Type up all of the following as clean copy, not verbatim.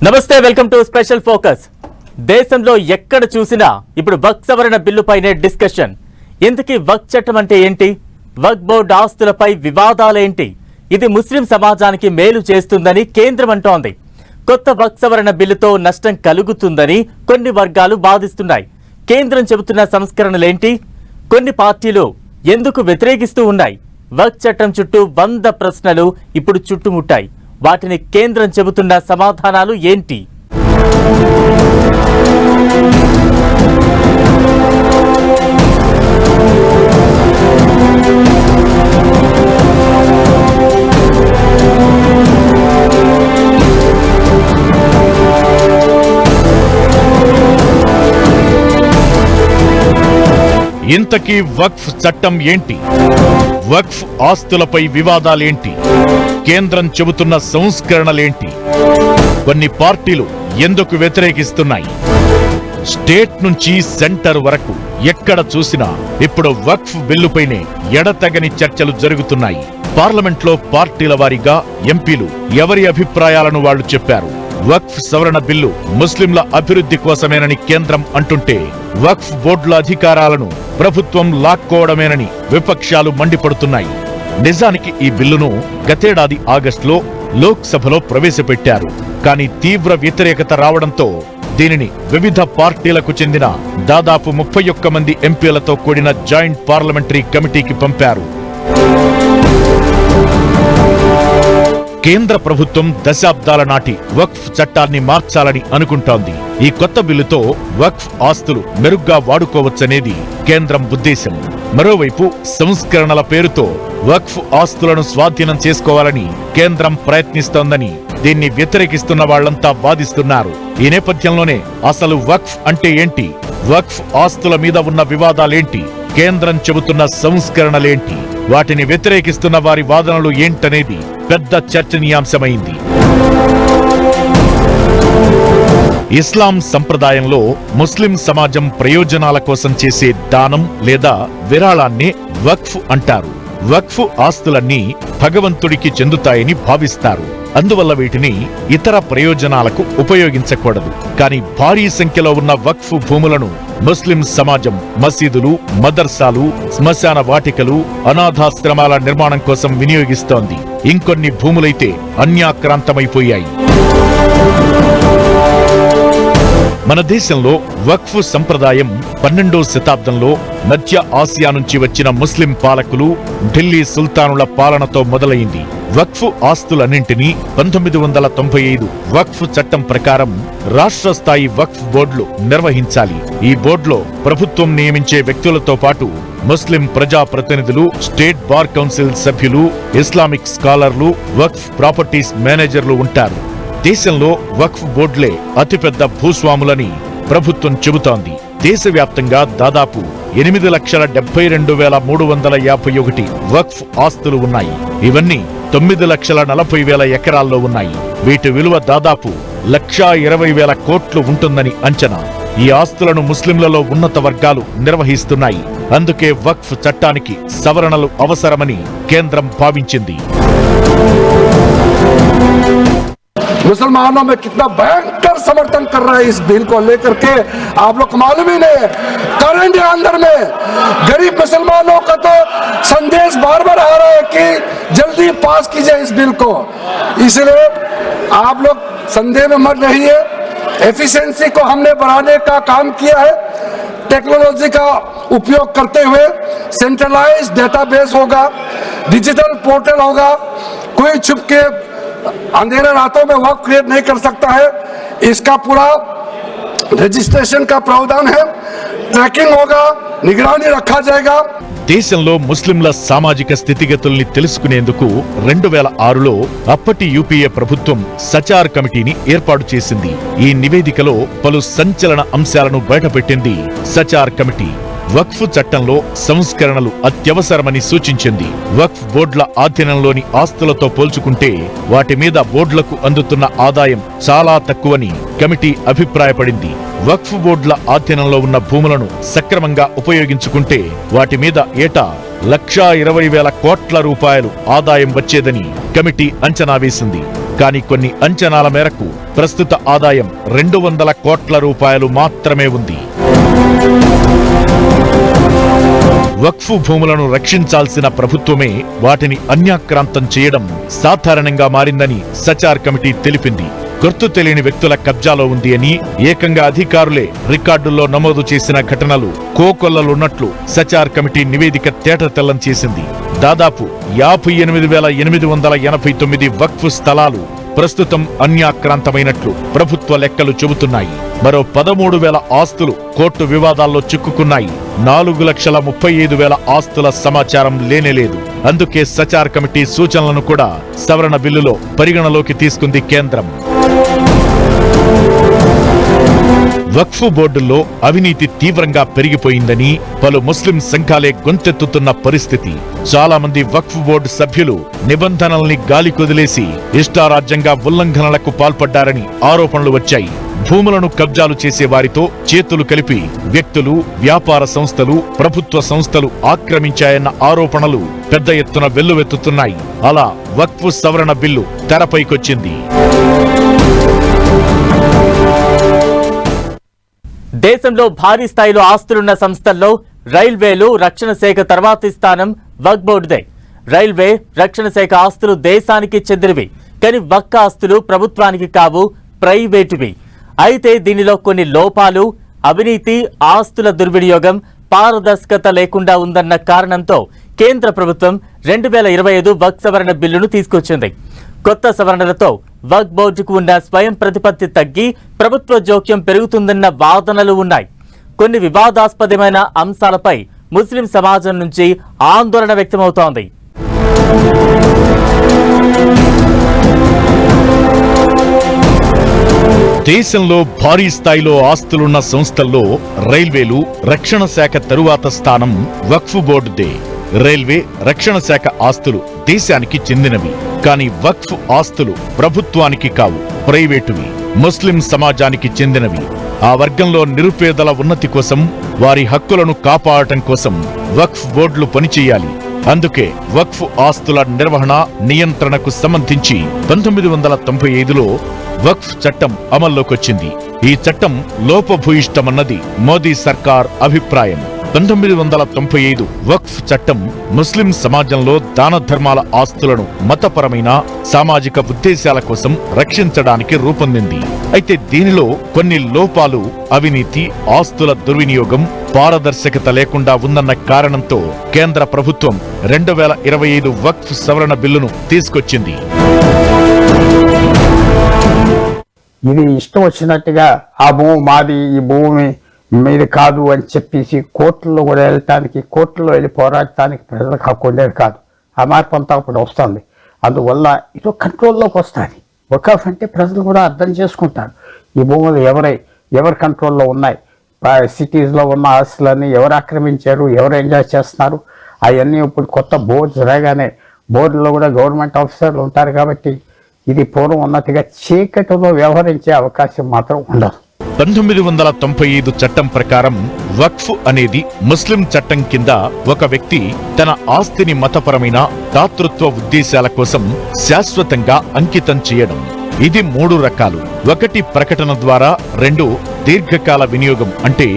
నమస్తే, welcome to special focus. దేశంలో ఎక్కడ చూసినా ఇప్పుడు వక్ఫ్ సవరణ బిల్లుపైనే డిస్కషన్. ఇంతకీ వక్ఫ్ చట్టం అంటే ఏంటి? వక్ఫ్ బోర్డు ఆస్తులపై వివాదాలేంటి? ఇది ముస్లిం సమాజానికి మేలు చేస్తుందని కేంద్రం అంటోంది. కొత్త వక్ఫ్ సవరణ బిల్లుతో నష్టం కలుగుతుందని కొన్ని వర్గాలు వాదిస్తున్నాయి. కేంద్రం చెబుతున్న సంస్కరణలేంటి? కొన్ని పార్టీలు ఎందుకు వ్యతిరేకిస్తూ ఉన్నాయి? వక్ఫ్ చట్టం చుట్టూ 100 ప్రశ్నలు ఇప్పుడు చుట్టుముట్టాయి. వాటిని కేంద్రం చెబుతున్న సమాధానాలు ఏంటి? ఇంతకీ వక్ఫ్ చట్టం ఏంటి? వక్ఫ్ ఆస్తులపై వివాదాలేంటి? కేంద్రం చెబుతున్న సంస్కరణలేంటి? కొన్ని పార్టీలు ఎందుకు వ్యతిరేకిస్తున్నాయి? స్టేట్ నుంచి సెంటర్ వరకు ఎక్కడ చూసినా ఇప్పుడు వక్ఫ్ బిల్లుపైనే ఎడతెగని చర్చలు జరుగుతున్నాయి. పార్లమెంట్లో పార్టీల వారీగా ఎంపీలు ఎవరి అభిప్రాయాలను వాళ్లు చెప్పారు. వక్ఫ్ సవరణ బిల్లు ముస్లింల అభివృద్ధి కోసమేనని కేంద్రం అంటుంటే, వక్ఫ్ బోర్డుల అధికారాలను ప్రభుత్వం లాక్కోవడమేనని విపక్షాలు మండిపడుతున్నాయి. నిజానికి ఈ బిల్లును గతేడాది ఆగస్టులో లోక్సభలో ప్రవేశపెట్టారు. కానీ తీవ్ర వ్యతిరేకత రావడంతో దీనిని వివిధ పార్టీలకు చెందిన దాదాపు 31 మంది ఎంపీలతో కూడిన జాయింట్ పార్లమెంటరీ కమిటీకి పంపారు. కేంద్ర ప్రభుత్వం దశాబ్దాల నాటి వక్ఫ్ చట్టాన్ని మార్చాలని అనుకుంటోంది. ఈ కొత్త బిల్లుతో వక్ఫ్ ఆస్తులు మెరుగ్గా వాడుకోవచ్చనేది కేంద్రం ఉద్దేశం. మరోవైపు సంస్కరణల పేరుతో వక్ఫ్ ఆస్తులను స్వాధీనం చేసుకోవాలని కేంద్రం ప్రయత్నిస్తోందని దీన్ని వ్యతిరేకిస్తున్న వాళ్లంతా వాదిస్తున్నారు. ఈ నేపథ్యంలోనే అసలు వక్ఫ్ అంటే ఏంటి, వక్ఫ్ ఆస్తుల మీద ఉన్న వివాదాలేంటి, కేంద్రం చెబుతున్న సంస్కరణలేంటి, వాటిని వ్యతిరేకిస్తున్న వారి వాదనలు ఏంటనేది పెద్ద చర్చనీయాంశమైంది. ఇస్లాం సంప్రదాయంలో ముస్లిం సమాజం ప్రయోజనాల కోసం చేసే దానం లేదా విరాళాన్నే వక్ఫ్ అంటారు. వక్ఫ్ ఆస్తులన్నీ భగవంతుడికి చెందుతాయని భావిస్తారు. అందువల్ల వీటిని ఇతర ప్రయోజనాలకు ఉపయోగించకూడదు. కానీ భారీ సంఖ్యలో ఉన్న వక్ఫ్ భూములను ముస్లిం సమాజం మసీదులు, మదర్సాలు, శ్మశాన వాటికలు, అనాథాశ్రమాల నిర్మాణం కోసం వినియోగిస్తోంది. ఇంకొన్ని భూములైతే అన్యాక్రాంతమైపోయాయి. మన దేశంలో వక్ఫ్ సంప్రదాయం 12వ శతాబ్దంలో మధ్య ఆసియా నుంచి వచ్చిన ముస్లిం పాలకులు, ఢిల్లీ సుల్తానుల పాలనతో మొదలైంది. వక్ఫ్ ఆస్తులన్నింటినీ 1995 వక్ఫ్ చట్టం ప్రకారం రాష్ట్ర స్థాయి వక్ఫ్ బోర్డులు నిర్వహించాలి. ఈ బోర్డులో ప్రభుత్వం నియమించే వ్యక్తులతో పాటు ముస్లిం ప్రజాప్రతినిధులు, స్టేట్ బార్ కౌన్సిల్ సభ్యులు, ఇస్లామిక్ స్కాలర్లు, వక్ఫ్ ప్రాపర్టీస్ మేనేజర్లు ఉంటారు. దేశంలో వక్ఫ్ బోర్డులే అతిపెద్ద భూస్వాములని ప్రభుత్వం చెబుతోంది. దేశవ్యాప్తంగా దాదాపు 8,72,351 వక్ఫ్ ఆస్తులు ఉన్నాయి. ఇవన్నీ 9,40,000 ఎకరాల్లో ఉన్నాయి. వీటి విలువ దాదాపు 1,20,000 కోట్లు ఉంటుందని అంచనా. ఈ ఆస్తులను ముస్లింలలో ఉన్నత వర్గాలు నిర్వహిస్తున్నాయి. అందుకే వక్ఫ్ చట్టానికి సవరణలు అవసరమని కేంద్రం భావించింది. मुसलमानों में कितना भयंकर समर्थन कर रहा है इस बिल को लेकर के आप लोग को मालूम ही नहीं है। करंट अंदर में गरीब मुसलमानों का तो संदेश बार बार आ रहा है कि जल्दी पास कीजिए इस बिल को। इसलिए आप लोग संदेह में मत रहिए। एफिशिएंसी को हमने बढ़ाने का काम किया है। टेक्नोलॉजी का उपयोग करते हुए सेंट्रलाइज्ड डेटाबेस होगा, डिजिटल पोर्टल होगा। कोई छुप के अंधेरे रातों में वक्त क्रिएट नहीं कर सकता है। इसका पूरा रजिस्ट्रेशन का प्रावधान है, ट्रैकिंग होगा, निगरानी रखा जाएगा। దేశంలో ముస్లింల సామాజిక స్థితిగతుల్ని తెలుసుకునేందుకు 2006లో అప్పటి యూపీఏ ప్రభుత్వం సచార్ కమిటీని ఏర్పాటు చేసింది. ఈ నివేదికలో పలు సంచలన అంశాలను బయటపెట్టింది సచార్ కమిటీ. వక్ఫ్ చట్టంలో సంస్కరణలు అత్యవసరమని సూచించింది. వక్ఫ్ బోర్డుల ఆధీనంలోని ఆస్తులతో పోల్చుకుంటే వాటి మీద బోర్డులకు అందుతున్న ఆదాయం చాలా తక్కువని కమిటీ అభిప్రాయపడింది. వక్ఫ్ బోర్డుల ఆధీనంలో ఉన్న భూములను సక్రమంగా ఉపయోగించుకుంటే వాటి మీద ఏటా 1,20,000 కోట్ల రూపాయలు ఆదాయం వచ్చేదని కమిటీ అంచనా వేసింది. కానీ కొన్ని అంచనాల మేరకు ప్రస్తుత ఆదాయం 200 కోట్ల రూపాయలు మాత్రమే ఉంది. వక్ఫ్ భూములను రక్షించాల్సిన ప్రభుత్వమే వాటిని అన్యాక్రాంతం చేయడం సాధారణంగా మారిందని సచార్ కమిటీ తెలిపింది. గుర్తు తెలియని వ్యక్తుల కబ్జాలో ఉంది అని, ఏకంగా అధికారులే రికార్డుల్లో నమోదు చేసిన ఘటనలు కోకొల్లలున్నట్లు సచార్ కమిటీ నివేదిక తేటతెల్లం చేసింది. దాదాపు 58,889 వక్ఫ్ స్థలాలు ప్రస్తుతం అన్యాక్రాంతమైనట్లు ప్రభుత్వ లెక్కలు చెబుతున్నాయి. మరో 13,000 ఆస్తులు కోర్టు వివాదాల్లో చిక్కుకున్నాయి. 4,35,000 ఆస్తుల సమాచారం లేనేలేదు. అందుకే సచార్ కమిటీ సూచనలను కూడా సవరణ బిల్లులో పరిగణలోకి తీసుకుంది కేంద్రం. వక్ఫ్ బోర్డుల్లో అవినీతి తీవ్రంగా పెరిగిపోయిందని పలు ముస్లిం సంఘాలే గొంతెత్తుతున్న పరిస్థితి. చాలా మంది వక్ఫ్ బోర్డు సభ్యులు నిబంధనల్ని గాలి కొదిలేసి ఇష్టారాజ్యంగా ఉల్లంఘనలకు పాల్పడ్డారని ఆరోపణలు వచ్చాయి. భూములను కబ్జాలు చేసే వారితో చేతులు కలిపి వ్యక్తులు, వ్యాపార సంస్థలు, ప్రభుత్వ సంస్థలు ఆక్రమించాయన్న ఆరోపణలు పెద్ద ఎత్తున వెల్లువెత్తుతున్నాయి. అలా వక్ఫ్ సవరణ బిల్లు తెరపైకొచ్చింది. దేశంలో భారీ స్థాయిలో ఆస్తులున్న సంస్థల్లో రైల్వేలు, రక్షణ శాఖ తర్వాతి స్థానం వక్ఫ్ బోర్డుదే. రైల్వే, రక్షణ శాఖ ఆస్తులు దేశానికి చెందినవి, కానీ వక్ఫ్ ఆస్తులు ప్రభుత్వానికి కావు, ప్రైవేటువి. అయితే దీనిలో కొన్ని లోపాలు, అవినీతి, ఆస్తుల దుర్వినియోగం, పారదర్శకత లేకుండా ఉందన్న కారణంతో కేంద్ర ప్రభుత్వం 2025 వక్ఫ్ సవరణ బిల్లును తీసుకొచ్చింది. కొత్త సవరణలతో వక్ఫ్ బోర్డుకు ఉన్న స్వయం ప్రతిపత్తి తగ్గి ప్రభుత్వ జోక్యం పెరుగుతుందన్న వాదనలు ఉన్నాయి. కొన్ని వివాదాస్పదమైన అంశాలపై ముస్లిం సమాజం నుంచి ఆందోళన వ్యక్తమవుతోంది. దేశంలో భారీ స్థాయిలో ఆస్తులున్న సంస్థల్లో రైల్వేలు, రక్షణ శాఖ తరువాత స్థానం వక్ఫ్ బోర్డుదే. రైల్వే, రక్షణ శాఖ ఆస్తులు దేశానికి చెందినవి, కానీ వక్ఫ్ ఆస్తులు ప్రభుత్వానికి కావు, ప్రైవేటువి, ముస్లిం సమాజానికి చెందినవి. ఆ వర్గంలో నిరుపేదల ఉన్నతి కోసం, వారి హక్కులను కాపాడటం కోసం వక్ఫ్ బోర్డులు పనిచేయాలి. అందుకే వక్ఫ్ ఆస్తుల నిర్వహణ, నియంత్రణకు సంబంధించి 1995లో వక్ఫ్ చట్టం అమల్లోకొచ్చింది. ఈ చట్టం లోపభూయిష్టమన్నది మోదీ సర్కార్ అభిప్రాయం. 1995 వక్ఫ్ చట్టం ముస్లిం సమాజంలో దాన ధర్మాల ఆస్తులను మతపరమైన, సామాజిక ఉద్దేశాల కోసం రక్షించడానికి రూపొందింది. అయితే దీనిలో కొన్ని లోపాలు, అవినీతి, ఆస్తుల దుర్వినియోగం, పారదర్శకత లేకుండా ఉందన్న కారణంతో కేంద్ర ప్రభుత్వం 2025 వక్ఫ్ సవరణ బిల్లును తీసుకొచ్చింది. ఇది ఇష్టం వచ్చినట్టుగా ఆ భూమి మాది, ఈ భూమి మీది కాదు అని చెప్పేసి కోర్టుల్లో కూడా వెళ్ళటానికి, కోర్టులో వెళ్ళి పోరాడటానికి ప్రజలకు హక్కు ఉండేది కాదు. ఆ మార్పు అంతా ఇప్పుడు వస్తుంది. అందువల్ల ఇది కంట్రోల్లోకి వస్తుంది. వక్ఫ్ అంటే ప్రజలు కూడా అర్థం చేసుకుంటారు ఈ భూములు ఎవరి కంట్రోల్లో ఉన్నాయి, సిటీస్లో ఉన్న ఆస్తులన్నీ ఎవరు ఆక్రమించారు, ఎవరు ఎంజాయ్ చేస్తున్నారు, అవన్నీ ఇప్పుడు కొత్త బోర్డ్స్ రాగానే బోర్డులో కూడా గవర్నమెంట్ ఆఫీసర్లు ఉంటారు. కాబట్టి ఇది పూర్వం ఉన్నట్టుగా చీకటిలో వ్యవహరించే అవకాశం మాత్రం ఉండదు. 1995 చట్టం ప్రకారం వక్ఫ్ అనేది ముస్లిం చట్టం కింద ఒక వ్యక్తి తన ఆస్తిని మతపరమైన, దాతృత్వ ఉద్దేశాల కోసం శాశ్వతంగా అంకితం చేయడం. ఇది 3 రకాలు. 1 ప్రకటన ద్వారా, 2 దీర్ఘకాల వినియోగం అంటే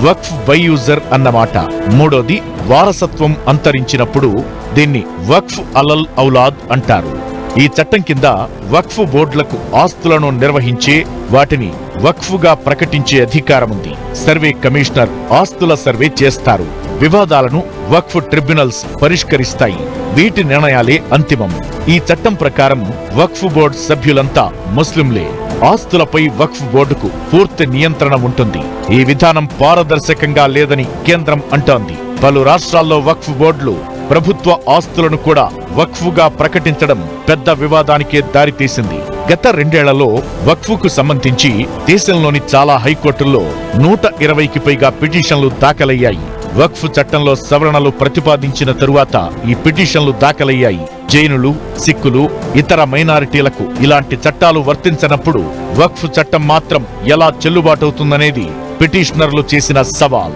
వక్ఫ్ బై యూజర్ అన్నమాట. 3వది వారసత్వం అంతరించినప్పుడు, దీన్ని వక్ఫ్ అలల్ ఔలాద్ అంటారు. ఈ చట్టం కింద వక్ఫ్ బోర్డులకు ఆస్తులను నిర్వహించే, వాటిని వక్ఫ్గా ప్రకటించే అధికారముంది. సర్వే కమిషనర్ ఆస్తుల సర్వే చేస్తారు. వివాదాలను వక్ఫ్ ట్రిబ్యునల్స్ పరిష్కరిస్తాయి. వీటి నిర్ణయాలే అంతిమం. ఈ చట్టం ప్రకారం వక్ఫ్ బోర్డు సభ్యులంతా ముస్లింలే. ఆస్తులపై వక్ఫ్ బోర్డుకు పూర్తి నియంత్రణ ఉంటుంది. ఈ విధానం పారదర్శకంగా లేదని కేంద్రం అంటోంది. పలు రాష్ట్రాల్లో వక్ఫ్ బోర్డులు ప్రభుత్వ ఆస్తులను కూడా వక్ఫ్గా ప్రకటించడం పెద్ద వివాదానికే దారితీసింది. గత 2 ఏళ్లలో వక్ఫ్కు సంబంధించి దేశంలోని చాలా హైకోర్టుల్లో 120కి పైగా పిటిషన్లు దాఖలయ్యాయి. వక్ఫ్ చట్టంలో సవరణలు ప్రతిపాదించిన తరువాత ఈ పిటిషన్లు దాఖలయ్యాయి. జైనులు, సిక్కులు, ఇతర మైనారిటీలకు ఇలాంటి చట్టాలు వర్తించనప్పుడు వక్ఫ్ చట్టం మాత్రం ఎలా చెల్లుబాటవుతుందనేది పిటిషనర్లు చేసిన సవాల్.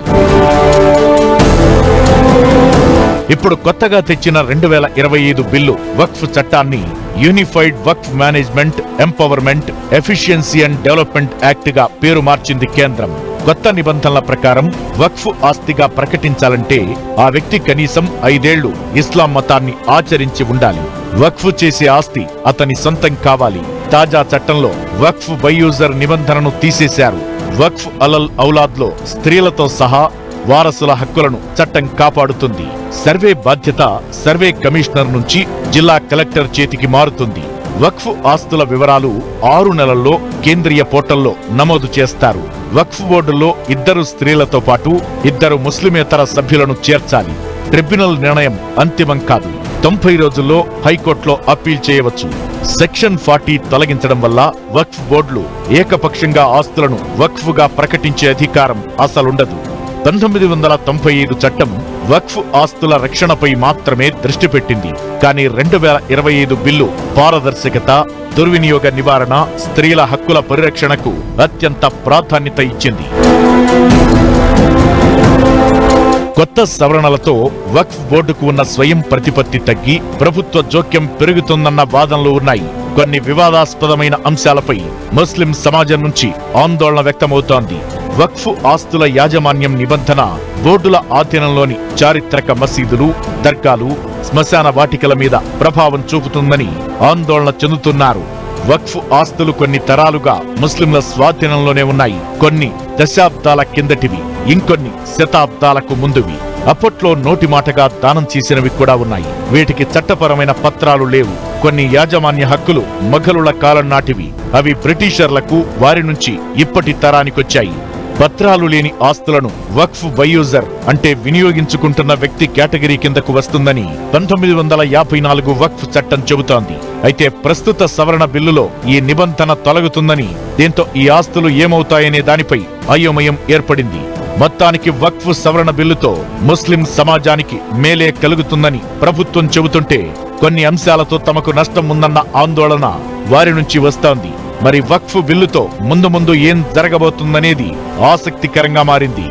ఇప్పుడు కొత్తగా తెచ్చిన 2025 బిల్లు వక్ఫ్ చట్టాన్ని unified Waqf management, empowerment, efficiency and development act గా పేరు మార్చింది కేంద్రం. కొత్త నిబంధనల ప్రకారం వక్ఫ్ ఆస్తిగా ప్రకటించాలంటే ఆ వ్యక్తి కనీసం 5 ఏళ్లు ఇస్లాం మతాన్ని ఆచరించి ఉండాలి. వక్ఫ్ చేసే ఆస్తి అతని సొంతం కావాలి. తాజా చట్టంలో వక్ఫ్ బై యూజర్ నిబంధనను తీసేశారు. వక్ఫ్ అలల్ ఔలాద్ లో స్త్రీలతో సహా వారసుల హక్కులను చట్టం కాపాడుతుంది. సర్వే బాధ్యత సర్వే కమిషనర్ నుంచి జిల్లా కలెక్టర్ చేతికి మారుతుంది. వక్ఫ్ ఆస్తుల వివరాలు 6 నెలల్లో కేంద్రీయ పోర్టల్లో నమోదు చేస్తారు. వక్ఫ్ బోర్డులో 2 స్త్రీలతో పాటు 2 ముస్లిమేతర సభ్యులను చేర్చాలి. ట్రిబ్యునల్ నిర్ణయం అంతిమం కాదు. 90 రోజుల్లో హైకోర్టులో అప్పీల్ చేయవచ్చు. సెక్షన్ 40 తొలగించడం వల్ల వక్ఫ్ బోర్డులు ఏకపక్షంగా ఆస్తులను వక్ఫ్గా ప్రకటించే అధికారం అసలుండదు. 1995 చట్టం వక్ఫ్ ఆస్తుల రక్షణపై మాత్రమే దృష్టి పెట్టింది. కానీ 2025 బిల్లు పారదర్శకత, దుర్వినియోగ నివారణ, స్త్రీల హక్కుల పరిరక్షణకు అత్యంత ప్రాధాన్యత ఇచ్చింది. కొత్త సవరణలతో వక్ఫ్ బోర్డుకు ఉన్న స్వయం ప్రతిపత్తి తగ్గి ప్రభుత్వ జోక్యం పెరుగుతుందన్న వాదనలు ఉన్నాయి. కొన్ని వివాదాస్పదమైన అంశాలపై ముస్లిం సమాజం నుంచి ఆందోళన వ్యక్తమవుతోంది. వక్ఫ్ ఆస్తుల యాజమాన్యం నిబంధన బోర్డుల ఆధీనంలోని చారిత్రక మసీదులు, దర్గాలు, శ్మశాన వాటికల మీద ప్రభావం చూపుతుందని ఆందోళన చెందుతున్నారు. వక్ఫ్ ఆస్తులు కొన్ని తరాలుగా ముస్లింల స్వాధీనంలోనే ఉన్నాయి. కొన్ని దశాబ్దాల కిందటివి, ఇంకొన్ని శతాబ్దాలకు ముందువి. అప్పట్లో నోటి మాటగా దానం చేసినవి కూడా ఉన్నాయి. వీటికి చట్టపరమైన పత్రాలు లేవు. కొన్ని యాజమాన్య హక్కులు మొఘలుల కాలం నాటివి. అవి బ్రిటిషర్లకు, వారి నుంచి ఇప్పటి తరానికొచ్చాయి. పత్రాలు లేని ఆస్తులను వక్ఫ్ బై యూజర్ అంటే వినియోగించుకుంటున్న వ్యక్తి కేటగిరీ కిందకు వస్తుందని 1954 వక్ఫ్ చట్టం చెబుతోంది. అయితే ప్రస్తుత సవరణ బిల్లులో ఈ నిబంధన తొలగుతుందని, దీంతో ఈ ఆస్తులు ఏమవుతాయనే దానిపై అయోమయం ఏర్పడింది. మొత్తానికి వక్ఫ్ సవరణ బిల్లుతో ముస్లిం సమాజానికి మేలే కలుగుతుందని ప్రభుత్వం చెబుతుంటే కొన్ని అంశాలతో తమకు నష్టం ఉందన్న ఆందోళన వారి నుంచి వస్తోంది. మరి వక్ఫ్ బిల్లుతో ముందు ముందు ఏం జరగబోతుందనేది ఆసక్తికరంగా మారింది.